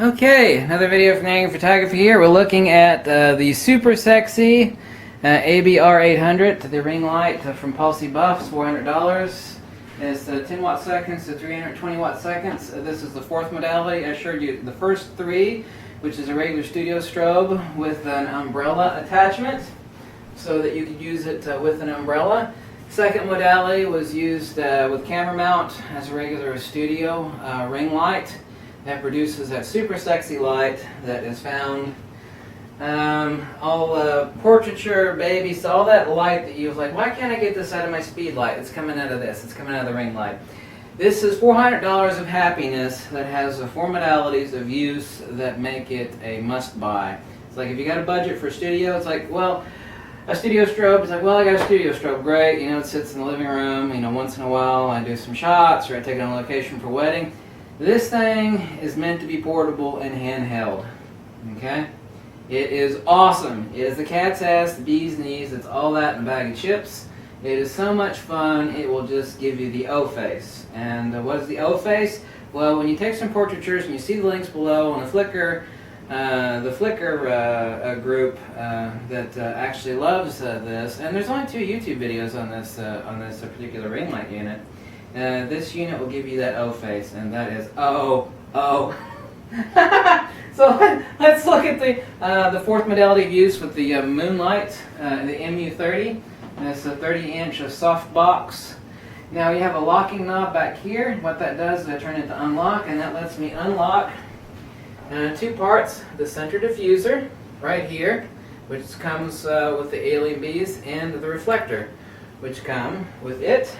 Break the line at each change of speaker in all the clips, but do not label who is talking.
Okay, another video from Angry Photography here. We're looking at the super sexy ABR 800, the ring light from Policy Buffs, $400. It's 10 watt seconds to 320 watt seconds. This is the fourth modality. I showed you the first three, which is a regular studio strobe with an umbrella attachment so that you could use it with an umbrella. Second modality was used with camera mount as a regular studio ring light that produces that super sexy light that is found all portraiture, babies, all that light that you was like, why can't I get this out of my speed light? It's coming out of this. It's coming out of the ring light. This is $400 of happiness that has four modalities of use that make it a must buy. It's like if you got a budget for a studio, it's like, well, a studio strobe, it's like, well, I got a studio strobe, great, it sits in the living room, once in a while I do some shots or I take it on location for a wedding. This thing is meant to be portable and handheld, okay? It is awesome. It is the cat's ass, the bee's knees, it's all that in a bag of chips. It is so much fun, it will just give you the O-face. And what is the O-face? Well, when you take some portraitures and you see the links below on the Flickr group that actually loves this, and there's only 2 YouTube videos on this particular ring light unit. This unit will give you that O-face, and that is oh. So let's look at the fourth modality of use with the Moonlight, the MU30. And it's a 30-inch soft box. Now you have a locking knob back here. What that does is I turn it to unlock, and that lets me unlock 2 parts: the center diffuser right here, which comes with the alien bees, and the reflector, which come with it.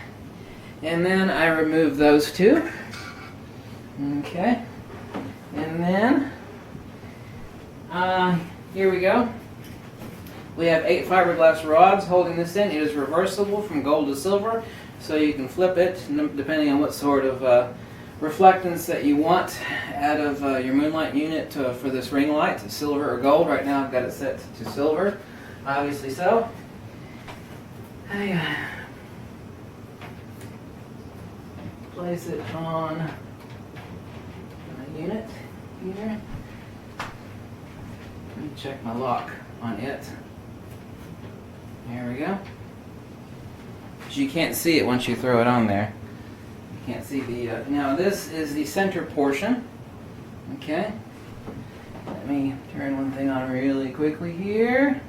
And then I remove those 2. Okay. And then here we go. We have 8 fiberglass rods holding this in. It is reversible from gold to silver, so you can flip it depending on what sort of reflectance that you want out of your Moonlight unit for this ring light, silver or gold. Right now I've got it set to silver, obviously so. I place it on my unit here. Let me check my lock on it. There we go. But you can't see it once you throw it on there. You can't see the, now this is the center portion. Okay. Let me turn one thing on really quickly here.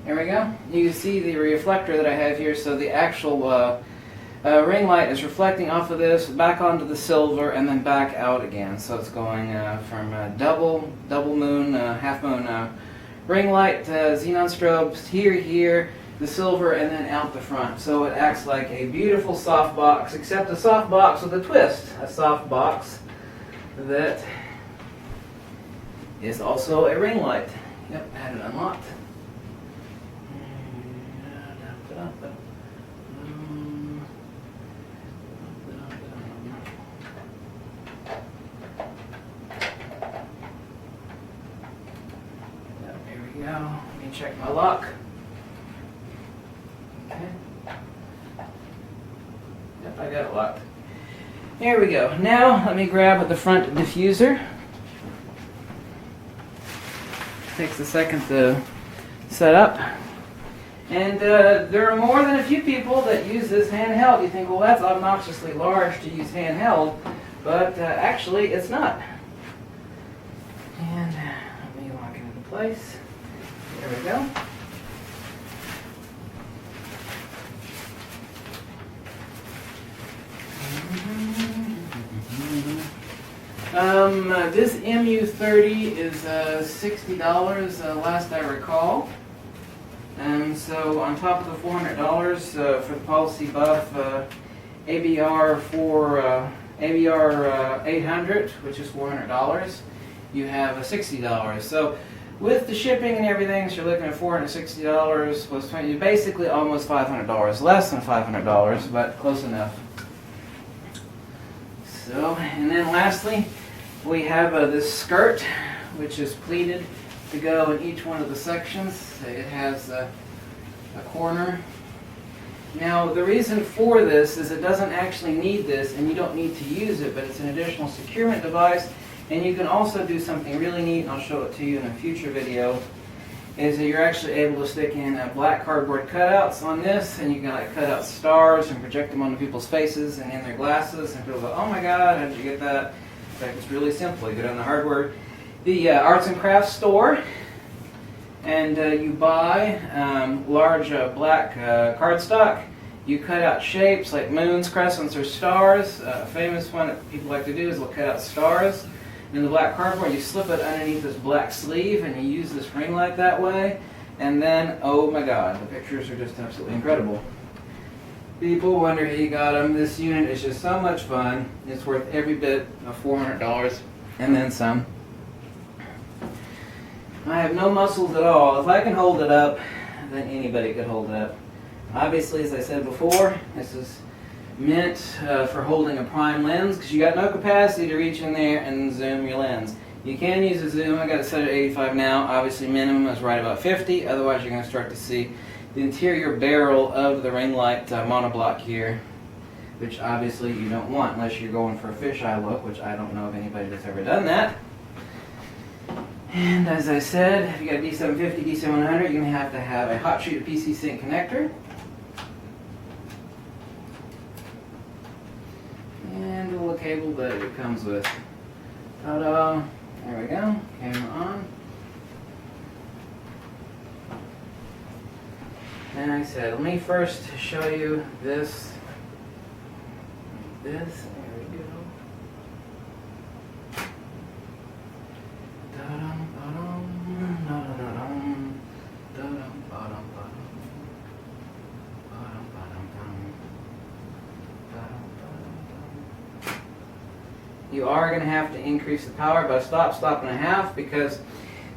There we go. You can see the reflector that I have here, so the actual ring light is reflecting off of this, back onto the silver, and then back out again. So it's going from double moon, half moon ring light, xenon strobes, here, the silver, and then out the front. So it acts like a beautiful soft box, except a soft box with a twist. A soft box that is also a ring light. Yep, I had it unlocked. Now, let me check my lock. Okay. Yep, I got it locked. There we go. Now, let me grab the front diffuser. Takes a second to set up. And there are more than a few people that use this handheld. You think, well, that's obnoxiously large to use handheld, but actually it's not. And let me lock it into place. There we go. This MU30 is $60 last I recall. And so on top of the $400 for the Policy Buff ABR 800, which is $400, you have $60. So with the shipping and everything, so you're looking at $460 plus 20, basically almost $500, less than $500, but close enough. So, and then lastly, we have this skirt, which is pleated to go in each one of the sections. It has a corner. Now, the reason for this is it doesn't actually need this, and you don't need to use it, but it's an additional securement device. And you can also do something really neat, and I'll show it to you in a future video, is that you're actually able to stick in black cardboard cutouts on this, and you can like cut out stars and project them onto people's faces and in their glasses, and people go, oh my god, how did you get that? In fact, it's really simple. You go down to the arts and crafts store, and you buy large black cardstock. You cut out shapes like moons, crescents, or stars. A famous one that people like to do is they'll cut out stars in the black cardboard. You slip it underneath this black sleeve, and you use this ring light that way. And then, oh my god, the pictures are just absolutely incredible. People wonder how you got them. This unit is just so much fun. It's worth every bit of $400 and then some. I have no muscles at all. If I can hold it up, then anybody could hold it up. Obviously, as I said before, this is meant for holding a prime lens, because you got no capacity to reach in there and zoom your lens. You can use a zoom. I got it set at 85 now. Obviously, minimum is right about 50. Otherwise, you're going to start to see the interior barrel of the ring light monoblock here, which obviously you don't want unless you're going for a fisheye look, which I don't know of anybody that's ever done that. And as I said, if you got a D750, D700, you're going to have a hot treated PC sync connector. And a little cable that it comes with. Ta-da! There we go. Camera on. And I said, let me first show you this. There we go. You are going to have to increase the power by stop and a half, because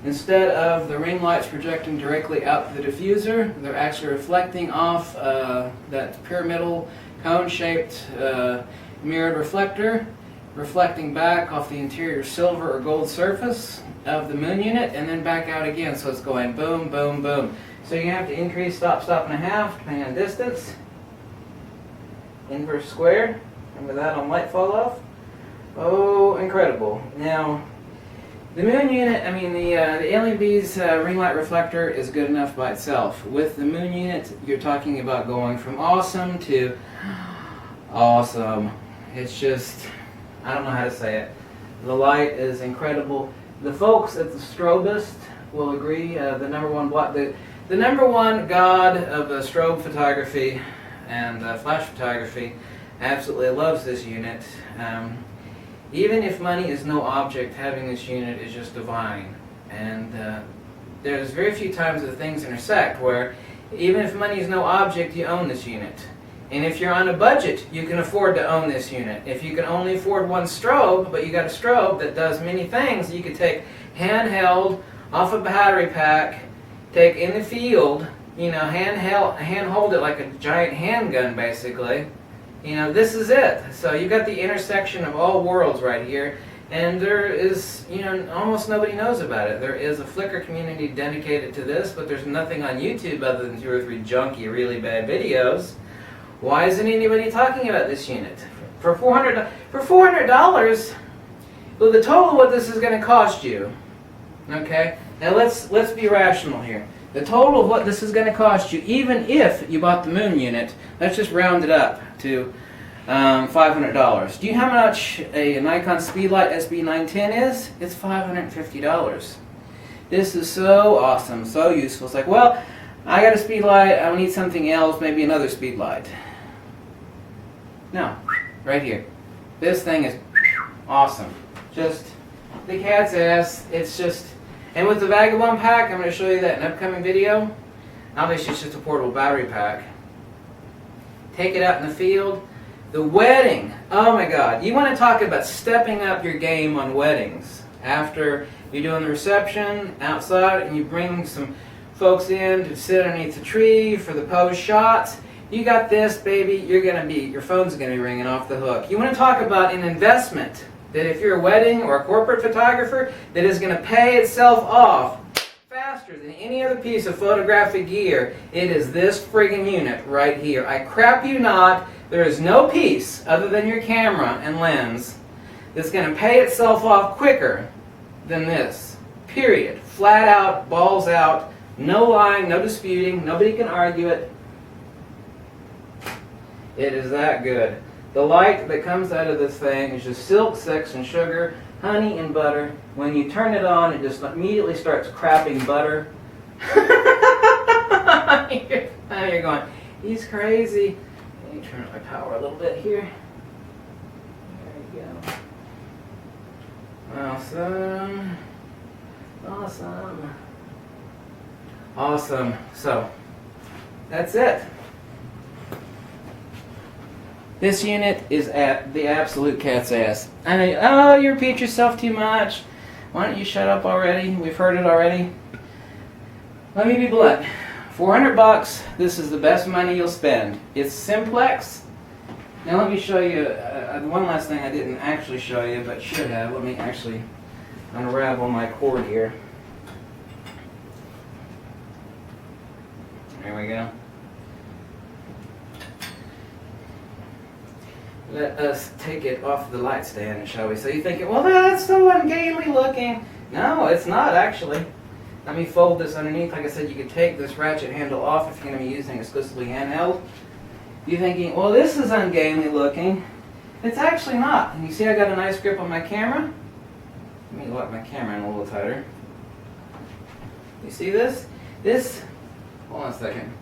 instead of the ring lights projecting directly out the diffuser, they're actually reflecting off that pyramidal cone-shaped mirrored reflector, reflecting back off the interior silver or gold surface of the moon unit, and then back out again. So it's going boom, boom, boom. So you have to increase stop and a half, depending on distance. Inverse square. Remember that on light fall off? Oh, incredible. Now, the moon unit, the Alien Bee's ring light reflector is good enough by itself. With the moon unit, you're talking about going from awesome to awesome. It's just, I don't know how to say it. The light is incredible. The folks at the Strobist will agree. The number one god of strobe photography and flash photography absolutely loves this unit. Even if money is no object, having this unit is just divine. And there's very few times that things intersect where even if money is no object, you own this unit. And if you're on a budget, you can afford to own this unit. If you can only afford one strobe, but you got a strobe that does many things, you could take handheld off a battery pack, take in the field, hand hold it like a giant handgun basically. This is it. So you've got the intersection of all worlds right here, and there is, almost nobody knows about it. There is a Flickr community dedicated to this, but there's nothing on YouTube other than 2 or 3 junky, really bad videos. Why isn't anybody talking about this unit? For $400, well, the total of what this is going to cost you, okay? Now let's be rational here. The total of what this is going to cost you, even if you bought the moon unit, let's just round it up to $500. Do you know how much a Nikon Speedlight SB910 is? It's $550. This is so awesome, so useful. It's like, well, I got a Speedlight, I need something else, maybe another Speedlight. No, right here. This thing is awesome. Just the cat's ass. It's just, and with the Vagabond pack, I'm going to show you that in an upcoming video. Obviously, it's just a portable battery pack. Take it out in the field. The wedding, oh my God. You want to talk about stepping up your game on weddings. After you're doing the reception outside and you bring some folks in to sit underneath the tree for the pose shots, you got this, baby. Your phone's going to be ringing off the hook. You want to talk about an investment that if you're a wedding or a corporate photographer, that is going to pay itself off faster than any other piece of photographic gear. It is this friggin' unit right here. I crap you not. There is no piece other than your camera and lens that's going to pay itself off quicker than this. Period. Flat out, balls out, no lying, no disputing, nobody can argue it. It is that good. The light that comes out of this thing is just silk, sex, and sugar, honey, and butter. When you turn it on, it just immediately starts crapping butter. You're going, he's crazy. Let me turn up my power a little bit here. There you go. Awesome. Awesome. Awesome. So, that's it. This unit is at the absolute cat's ass. I mean, oh, you repeat yourself too much. Why don't you shut up already? We've heard it already. Let me be blunt. $400, this is the best money you'll spend. It's simplex. Now let me show you one last thing I didn't actually show you, but should have. Let me actually unravel my cord here. There we go. Let us take it off the light stand, shall we? So you're thinking, well, that's so ungainly looking. No, it's not actually. Let me fold this underneath. Like I said, you could take this ratchet handle off if you're going to be using exclusively handheld. You're thinking, well, this is ungainly looking. It's actually not. And you see I got a nice grip on my camera? Let me lock my camera in a little tighter. You see this? This, hold on a second.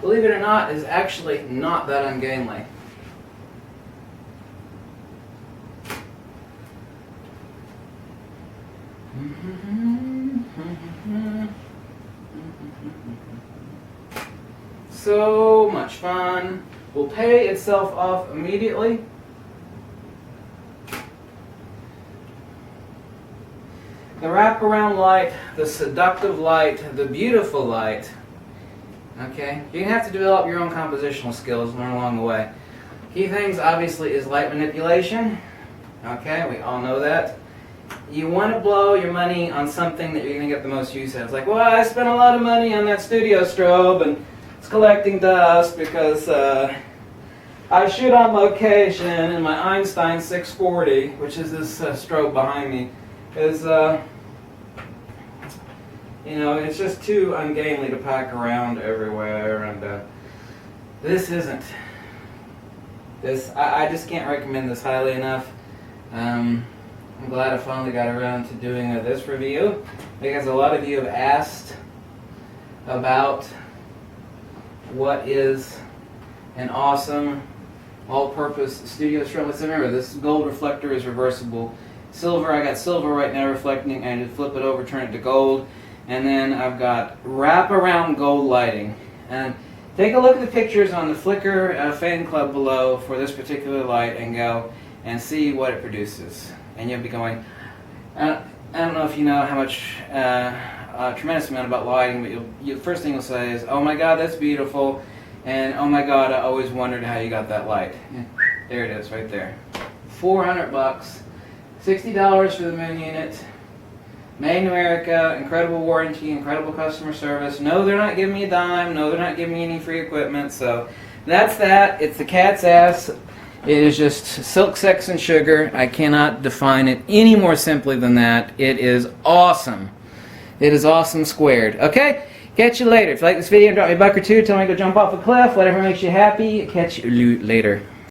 Believe it or not, is actually not that ungainly. So much fun. Will pay itself off immediately. The wraparound light, the seductive light, the beautiful light. Okay? You're going to have to develop your own compositional skills and learn along the way. Key things, obviously, is light manipulation. Okay? We all know that. You want to blow your money on something that you're going to get the most use out of. It's like, well, I spent a lot of money on that studio strobe and it's collecting dust because I shoot on location and my Einstein 640, which is this strobe behind me, is, you know, it's just too ungainly to pack around everywhere. And this isn't. I just can't recommend this highly enough. I'm glad I finally got around to doing this review because a lot of you have asked about what is an awesome all-purpose studio strobe. Let's remember, this gold reflector is reversible. Silver, I got silver right now reflecting, and just flip it over, turn it to gold. And then I've got wraparound gold lighting. And take a look at the pictures on the Flickr fan club below for this particular light and go and see what it produces. And you'll be going, I don't know if you know how much, a tremendous amount about lighting, but first thing you'll say is, oh my god, that's beautiful, and oh my god, I always wondered how you got that light. There it is, right there. $400, $60 for the moon unit, made in America, incredible warranty, incredible customer service. No, they're not giving me a dime, no, they're not giving me any free equipment, so that's that. It's the cat's ass. It is just silk, sex, and sugar. I cannot define it any more simply than that. It is awesome. It is awesome squared. Okay? Catch you later. If you like this video, drop me a buck or two. Tell me to go jump off a cliff. Whatever makes you happy. Catch you later.